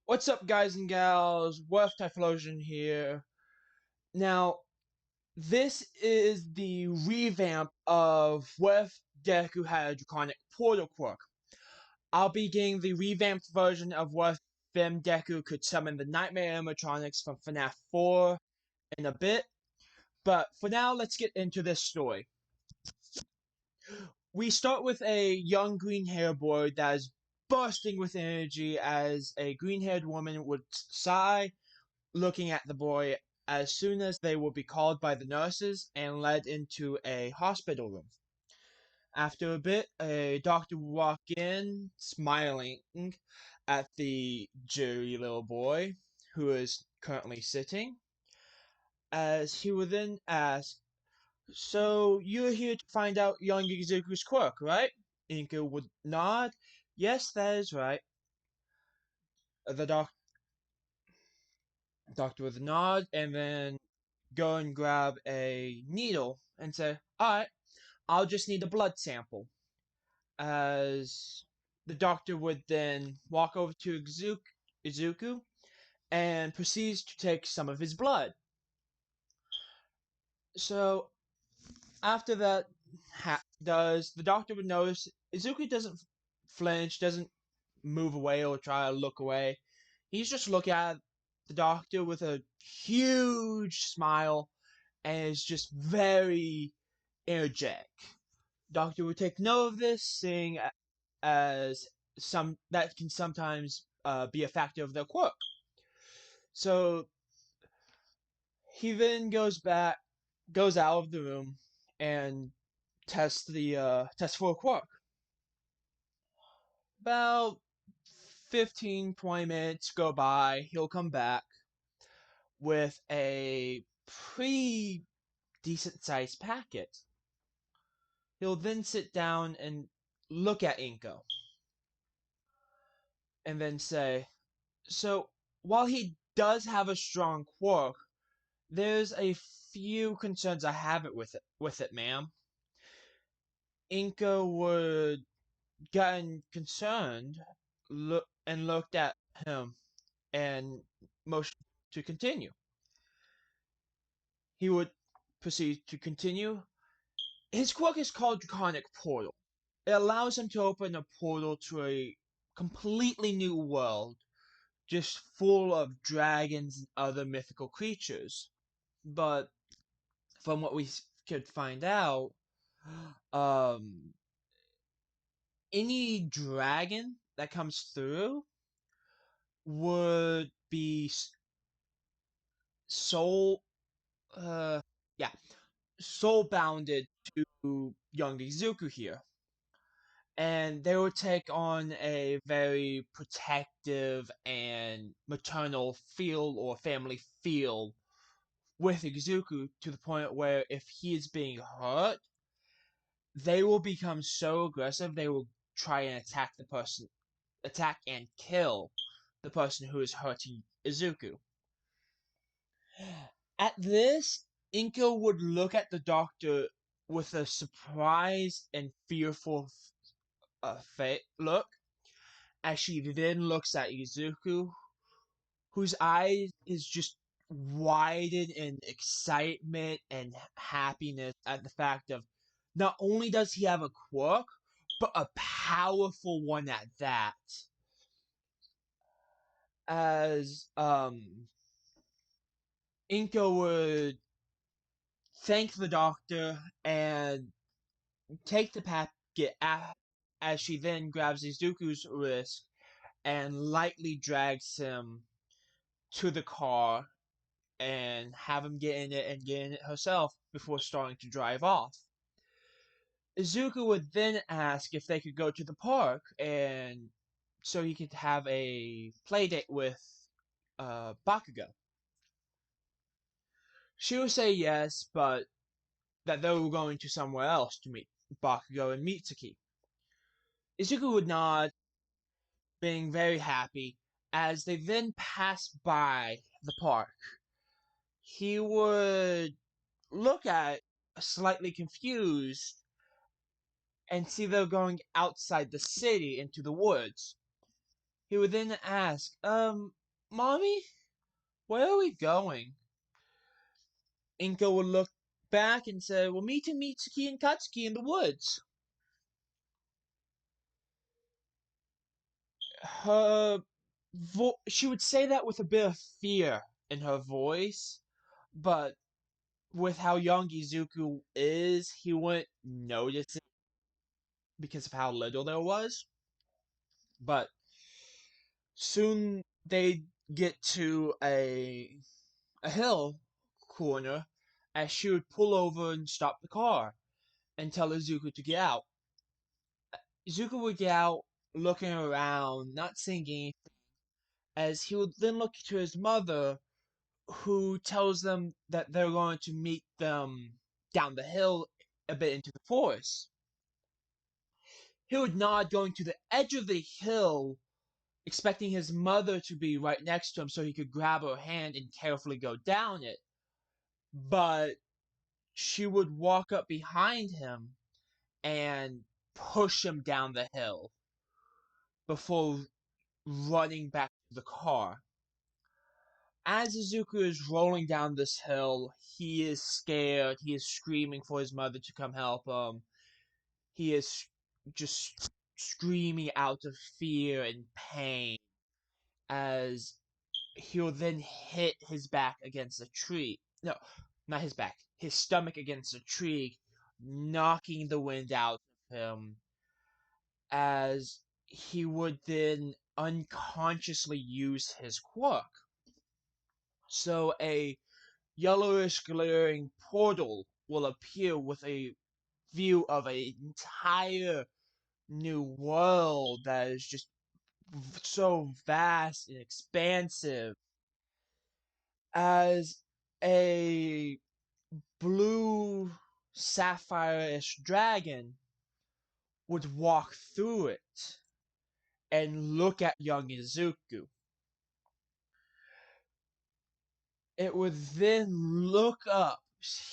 What's up, guys and gals? Worth Typhlosion here. Now, this is the revamp of Worth Deku had a draconic portal quirk. I'll be getting the revamped version of Worth Fem Deku could summon the Nightmare animatronics from FNAF 4 in a bit, but for now, let's get into this story. We start with a young green hair boy that is bursting with energy as a green haired woman would sigh looking at the boy as soon as they will be called by the nurses and led into a hospital room. After a bit, a doctor will walk in, smiling at the jittery little boy who is currently sitting, as he will then ask, "So you're here to find out young Izuku's quirk, right?" Inka would nod. "Yes, that is right." The doctor would nod and then go and grab a needle and say, "Alright, I'll just need a blood sample." As the doctor would then walk over to Izuku and proceeds to take some of his blood. So after that the doctor would notice Izuku doesn't flinch, doesn't move away or try to look away. He's just looking at the doctor with a huge smile and is just very energetic. Doctor would take note of this, seeing as some that can sometimes be a factor of their quirk. So he then goes out of the room, and test for a quirk. About 15-20 minutes go by. He'll come back with a pretty decent sized packet. He'll then sit down and look at Inko and then say, "So, while he does have a strong quirk, there's a few concerns I have with it, ma'am." Inko would gotten concerned, looked at him and motioned to continue. He would proceed to continue. His quirk is called Draconic Portal. It allows him to open a portal to a completely new world, just full of dragons and other mythical creatures. But from what we could find out, um, any dragon that comes through would be soul, uh, yeah, soul bounded to young Izuku here. And they would take on a very protective and maternal feel or family feel with Izuku to the point where if he is being hurt, they will become so aggressive they will try and attack and kill the person who is hurting Izuku. At this, Inko would look at the doctor with a surprised and fearful look as she then looks at Izuku, whose eyes is just widened in excitement and happiness at the fact of not only does he have a quirk, but a powerful one at that. As Inko would thank the doctor and take the packet as she then grabs Izuku's wrist and lightly drags him to the car and have him get in it and get in it herself before starting to drive off. Izuku would then ask if they could go to the park and so he could have a play date with Bakugo. She would say yes, but that they were going to somewhere else to meet Bakugo and Mitsuki. Izuku would nod, being very happy, as they then pass by the park. He would look at it, slightly confused, and see they're going outside the city into the woods. He would then ask, Mommy, where are we going? Inko would look back and say, we're meeting Mitsuki and Katsuki in the woods. She would say that with a bit of fear in her voice, but with how young Izuku is, he wouldn't notice it because of how little there was. But soon they get to a hill corner as she would pull over and stop the car and tell Izuku to get out. Izuku would get out, looking around, not seeing anything, as he would then look to his mother, who tells them that they're going to meet them down the hill a bit into the forest. He would nod, going to the edge of the hill, expecting his mother to be right next to him so he could grab her hand and carefully go down it. But she would walk up behind him and push him down the hill before running back to the car. As Izuku is rolling down this hill, he is scared. He is screaming for his mother to come help him. He is just screaming out of fear and pain as he'll then hit his back against a tree. No, not his back. His stomach against a tree, knocking the wind out of him as he would then unconsciously use his quirk. So a yellowish glaring portal will appear with a view of an entire new world that is just so vast and expansive as a blue sapphire-ish dragon would walk through it and look at young Izuku. It would then look up,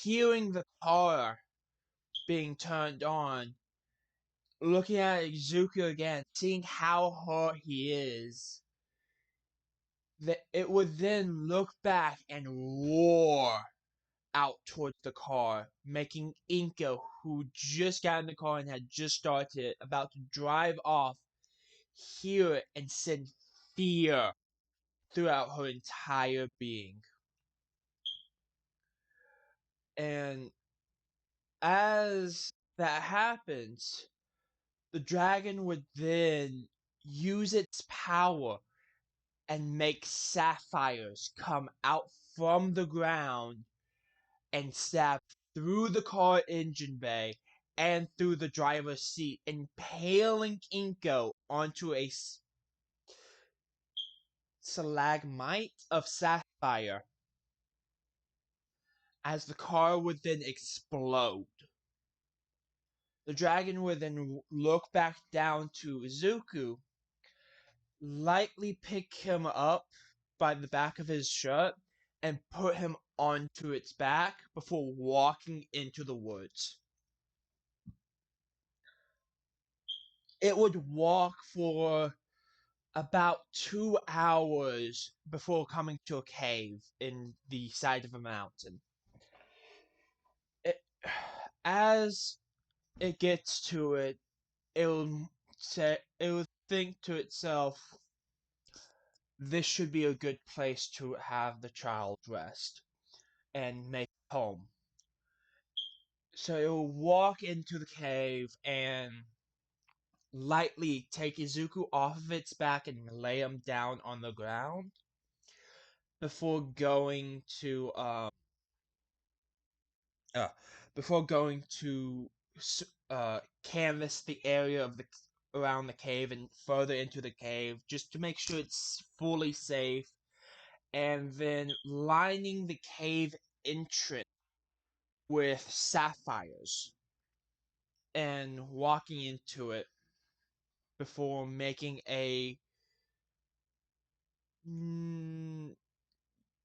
hearing the car being turned on, looking at Izuku again, seeing how hurt he is. It would then look back and roar out towards the car, making Inko, who just got in the car and had just started, about to drive off, hear it and send fear throughout her entire being. And as that happens, the dragon would then use its power and make sapphires come out from the ground and stab through the car engine bay and through the driver's seat, impaling Inko onto a stalagmite of sapphire as the car would then explode. The dragon would then look back down to Izuku, lightly pick him up by the back of his shirt, and put him onto its back before walking into the woods. It would walk for about 2 hours before coming to a cave in the side of a mountain. As it gets to it, it will think to itself, this should be a good place to have the child rest and make home. So it will walk into the cave and lightly take Izuku off of its back and lay him down on the ground before going to uh before going to canvas the area of the around the cave and further into the cave just to make sure it's fully safe, and then lining the cave entrance with sapphires and walking into it before making a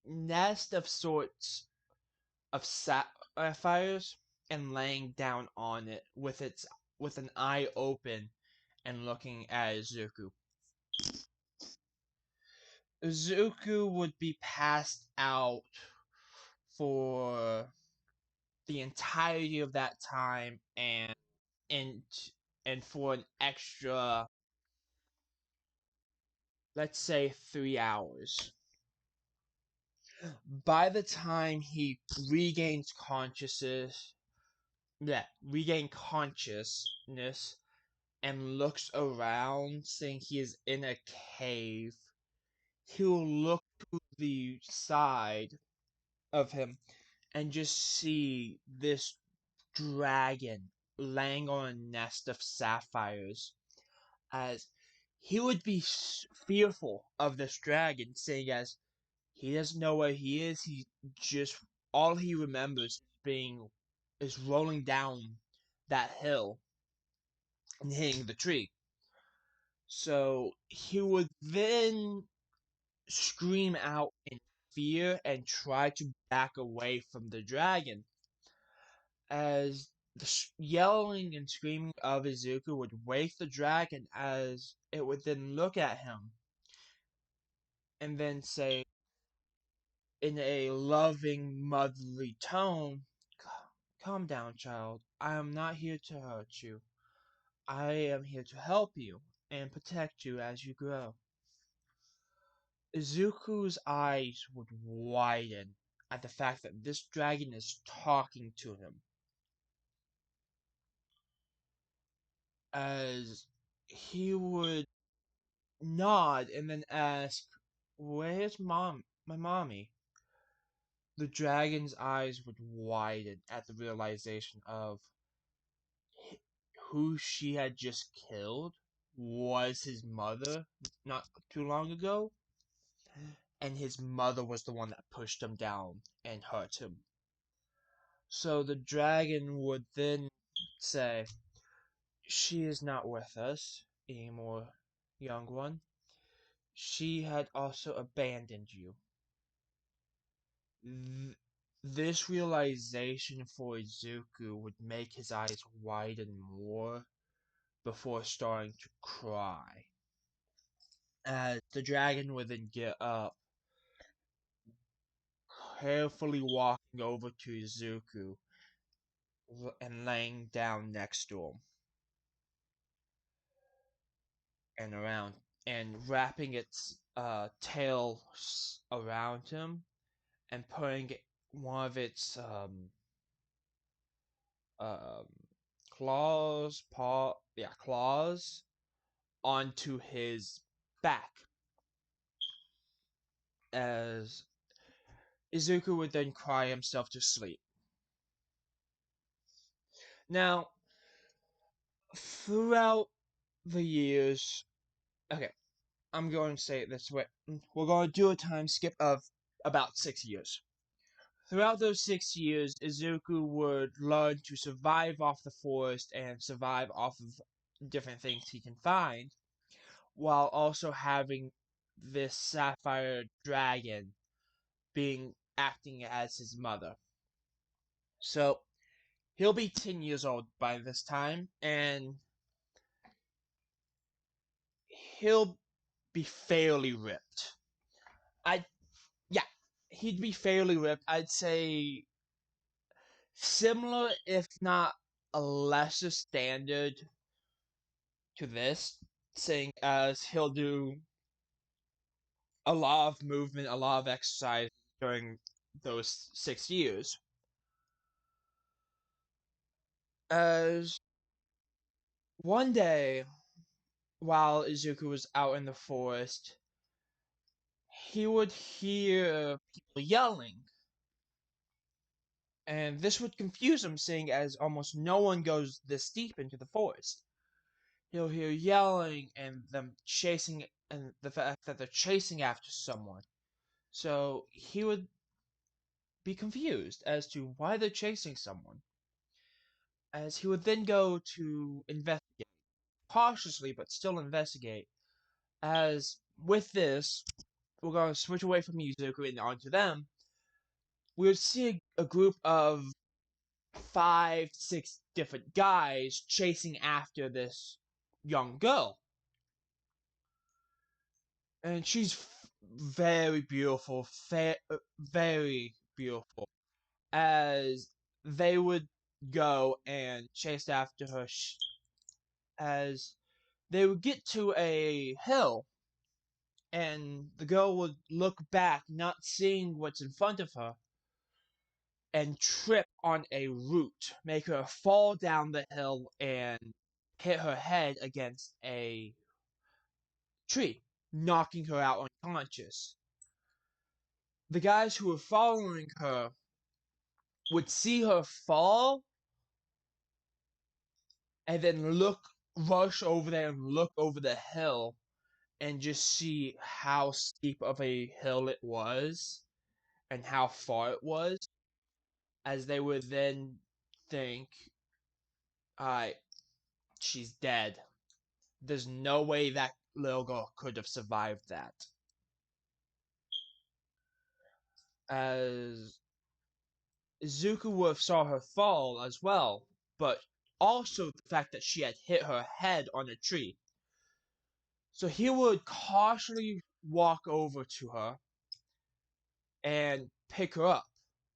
nest of sorts of sapphires and laying down on it with an eye open and looking at Izuku. Izuku would be passed out for the entirety of that time and and for an extra, let's say, 3 hours. By the time he regains consciousness, yeah, regain consciousness and looks around, saying he is in a cave, he'll look to the side of him and just see this dragon laying on a nest of sapphires, as he would be fearful of this dragon, saying as he doesn't know where he is. He just all he remembers being is rolling down that hill and hitting the tree. So he would then scream out in fear and try to back away from the dragon, as the yelling and screaming of Izuku would wake the dragon, as it would then look at him and then say in a loving, motherly tone, Calm down, child. I am not here to hurt you. I am here to help you and protect you as you grow." Izuku's eyes would widen at the fact that this dragon is talking to him, as he would nod and then ask, "Where's my mommy?" The dragon's eyes would widen at the realization of who she had just killed was his mother not too long ago, and his mother was the one that pushed him down and hurt him. So the dragon would then say, "She is not with us anymore, young one. She had also abandoned you." This realization for Izuku would make his eyes widen more before starting to cry. As the dragon would then get up, carefully walking over to Izuku and laying down next to him and around and wrapping its tail around him and putting one of its um, claws onto his back, as Izuku would then cry himself to sleep. Now, throughout the years, okay, I'm going to say it this way. We're going to do a time skip of about 6 years. Throughout those 6 years, Izuku would learn to survive off the forest and survive off of different things he can find, while also having this sapphire dragon being acting as his mother. So he'll be 10 years old by this time, and he'll be fairly ripped. I Yeah, he'd be fairly ripped. I'd say similar, if not a lesser standard to this, seeing as he'll do a lot of movement, a lot of exercise during those 6 years. As one day, while Izuku was out in the forest, he would hear people yelling. And this would confuse him, seeing as almost no one goes this deep into the forest. He'll hear yelling and them chasing, and the fact that they're chasing after someone. So he would be confused as to why they're chasing someone. As he would then go to investigate, cautiously but still investigate. As with this, we're going to switch away from Yuzuku and onto them. We would see a group of 5, 6 different guys chasing after this young girl. And she's very beautiful, very beautiful. As they would go and chase after her, as they would get to a hill, and the girl would look back, not seeing what's in front of her, and trip on a root, make her fall down the hill and hit her head against a tree, knocking her out unconscious. The guys who were following her would see her fall and then rush over there and look over the hill and just see how steep of a hill it was and how far it was, as they would then think, alright, she's dead. There's no way that little girl could have survived that. As Izuku would have saw her fall as well, but also the fact that she had hit her head on a tree. So he would cautiously walk over to her and pick her up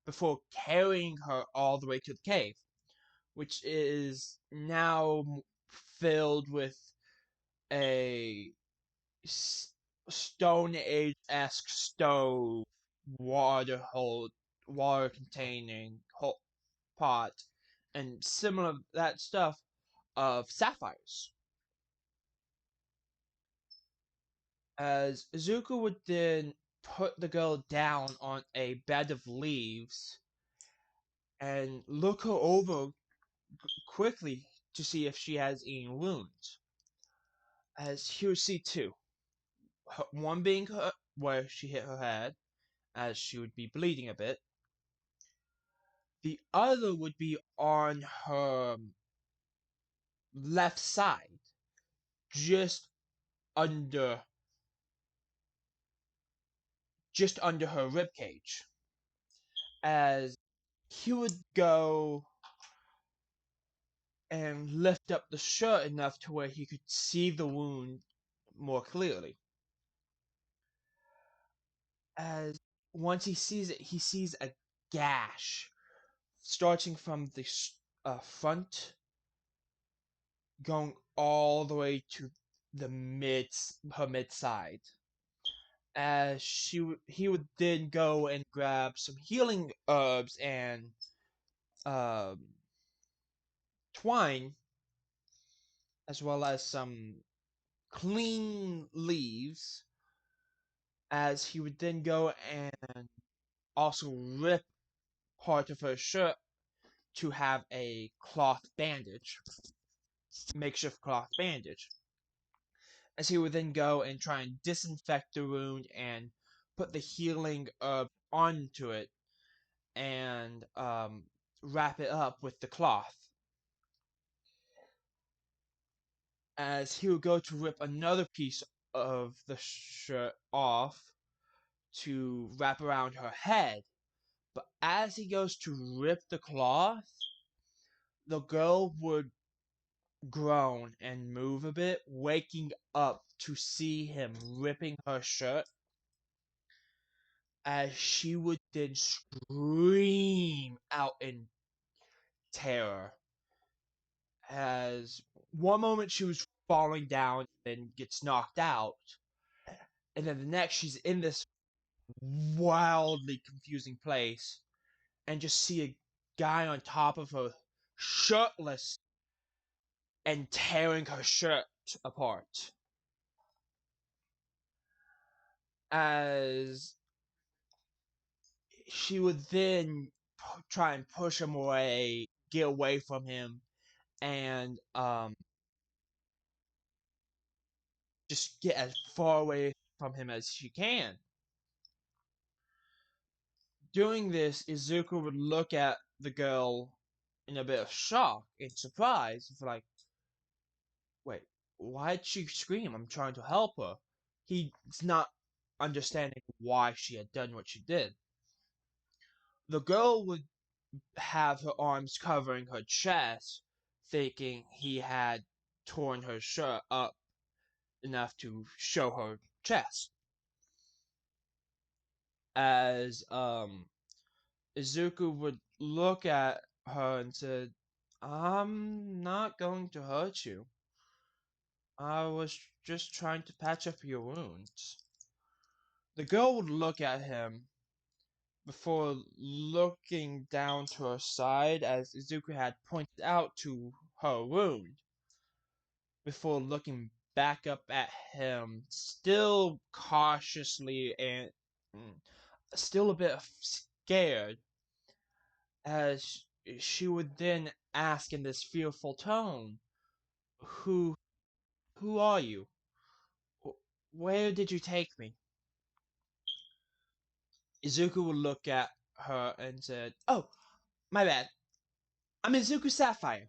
before carrying her all the way to the cave, which is now filled with a Stone Age-esque stove, water containing pot, and similar that stuff of sapphires. As Izuku would then put the girl down on a bed of leaves and look her over quickly to see if she has any wounds. As he would see two. One being where she hit her head, as she would be bleeding a bit. The other would be on her left side, just under her rib cage. As he would go and lift up the shirt enough to where he could see the wound more clearly. As once he sees it, he sees a gash starting from the front, going all the way to the her mid side. As he would then go and grab some healing herbs and um, twine, as well as some clean leaves, as he would then go and also rip part of her shirt to have a makeshift cloth bandage, as he would then go and try and disinfect the wound and put the healing herb onto it and wrap it up with the cloth. As he would go to rip another piece of the shirt off to wrap around her head, but as he goes to rip the cloth, the girl would groan and move a bit, waking up to see him ripping her shirt, as she would then scream out in terror. As one moment she was falling down and gets knocked out, and then the next she's in this wildly confusing place and just see a guy on top of her shirtless and tearing her shirt apart. As she would then try and push him away, get away from him, and just get as far away from him as she can. Doing this, Izuku would look at the girl in a bit of shock and surprise, like, wait, why'd she scream? I'm trying to help her. He's not understanding why she had done what she did. The girl would have her arms covering her chest, thinking he had torn her shirt up enough to show her chest. as Izuku would look at her and said, "I'm not going to hurt you. I was just trying to patch up your wounds." The girl would look at him before looking down to her side as Izuku had pointed out to her wound, before looking back up at him, still cautiously and still a bit scared, as she would then ask in this fearful tone, "Who, who are you? Where did you take me?" Izuku would look at her and said, "Oh, my bad. I'm Izuku Sapphire,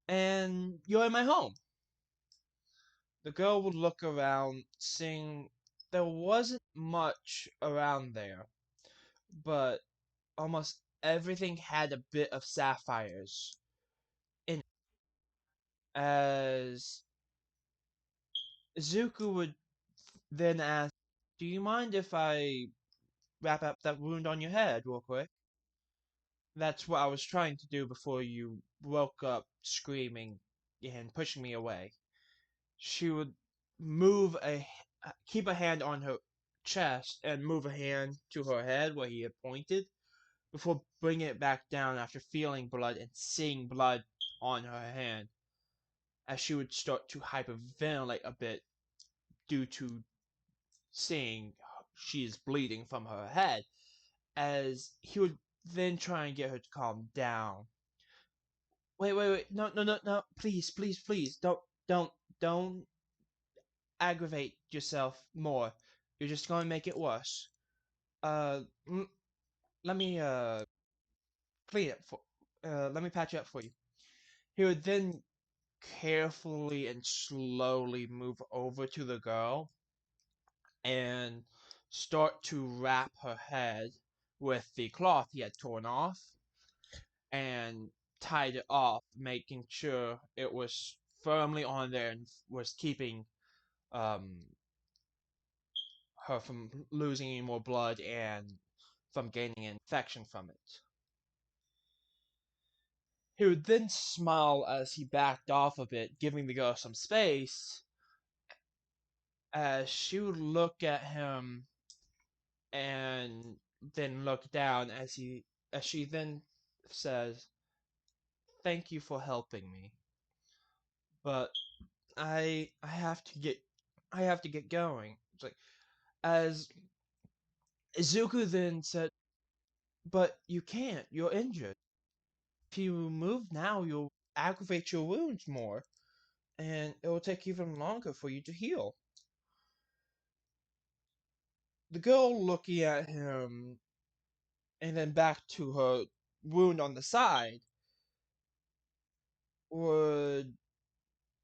and you're in my home." The girl would look around, seeing there wasn't much around there, but almost everything had a bit of sapphires in it. As Izuku would then ask, "Do you mind if I wrap up that wound on your head real quick?" That's what I was trying to do before you woke up screaming and pushing me away. She would move keep a hand on her chest and move a hand to her head where he had pointed before bringing it back down after feeling blood and seeing blood on her hand, as she would start to hyperventilate a bit due to seeing she is bleeding from her head, as he would then try and get her to calm down. Wait, no, no, no, no, please, please, please, don't aggravate yourself more. You're just going to make it worse. Uh, let me clean it for. Let me patch it up for you. He would then carefully and slowly move over to the girl and start to wrap her head with the cloth he had torn off and tied it off, making sure it was firmly on there and was keeping um, her from losing any more blood and from gaining an infection from it. He would then smile as he backed off a bit, giving the girl some space, as she would look at him and then look down as she then says, "Thank you for helping me, but I have to get going." It's like, as Izuku then said, "But you can't. You're injured. If you move now, you'll aggravate your wounds more, and it will take even longer for you to heal." The girl looking at him and then back to her wound on the side would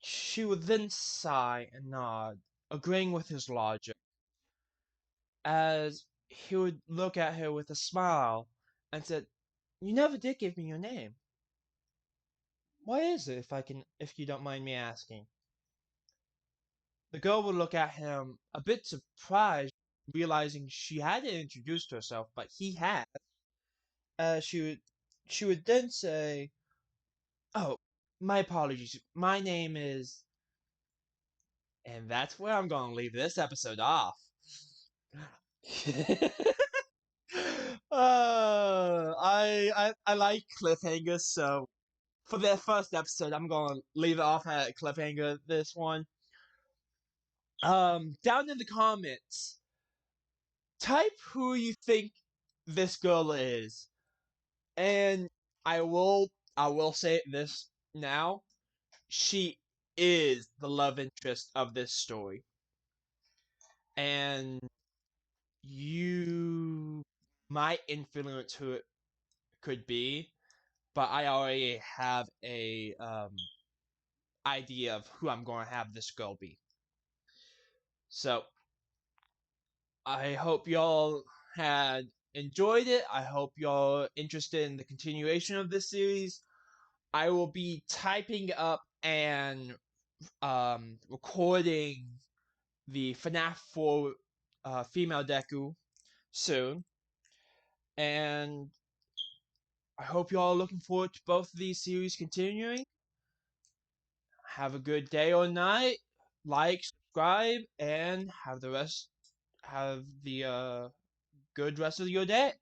she would then sigh and nod, agreeing with his logic, as he would look at her with a smile and said, "You never did give me your name. What is it, if you don't mind me asking?" The girl would look at him a bit surprised, realizing she hadn't introduced herself, but he had. She would then say, "Oh, my apologies. My name is," and that's where I'm going to leave this episode off. I like cliffhangers, so for the first episode, I'm gonna leave it off at cliffhanger. This one, down in the comments, type who you think this girl is, and I will say this now: she is the love interest of this story, and you might influence who it could be, but I already have a idea of who I'm going to have this girl be. So I hope y'all had enjoyed it. I hope y'all interested in the continuation of this series. I will be typing up and recording the FNAF 4 female Deku soon. And I hope you all are looking forward to both of these series continuing. Have a good day or night. Like, subscribe, and have the good rest of your day.